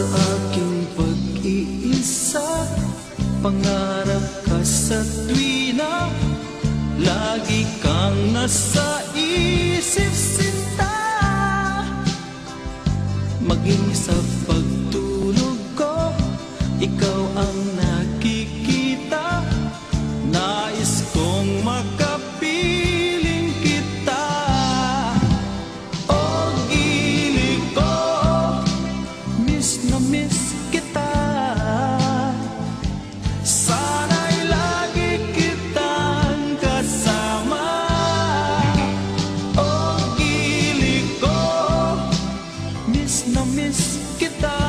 Sa aking pag-iisa, pangarap ka sa tuwina, lagi kang nasa isip sinta. Maging sa pagtulog ko, ikaw ang nakikita. Nais kong makapiling kita. O gili ko, miss na miss kita. Sana'y lagi kitang kasama. O gili ko, miss na miss kita.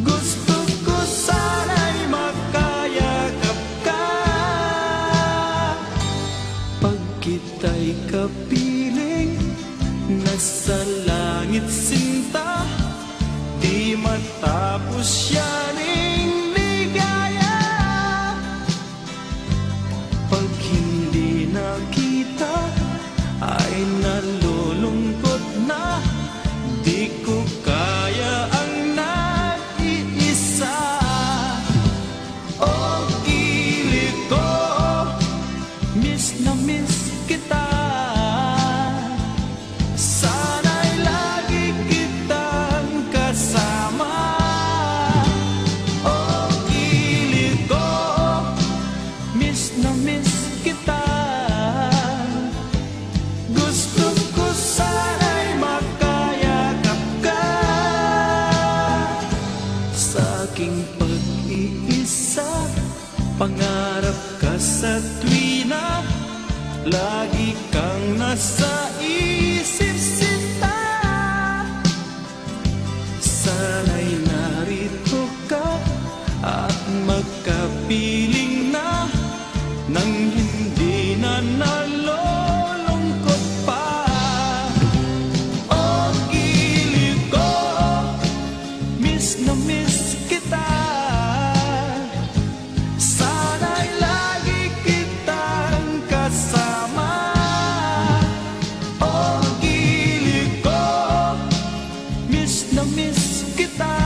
Gusto ko sana'y makayakap ka. Pag kita'y kapiling, nasa langit sinta, di matapos yaning ligaya. Pag hindi nakita, ay nalulungkot na, di ko kaya ang nag-iisa. O gili ko, miss na miss kita. Sana'y lagi kitang kasama. O gili ko, miss na miss kita. Gusto ko sana'y makayakap ka. Sa aking pag-iisa, pangarap ka sa tuwina, lagi kang nasa isip sinta. Sana'y narito ka at magkapiling na, nang hindi na nalulungkot pa. O gili ko, miss na miss kita. Sana'y lagi kitang kasama. O gili ko, miss na miss kita.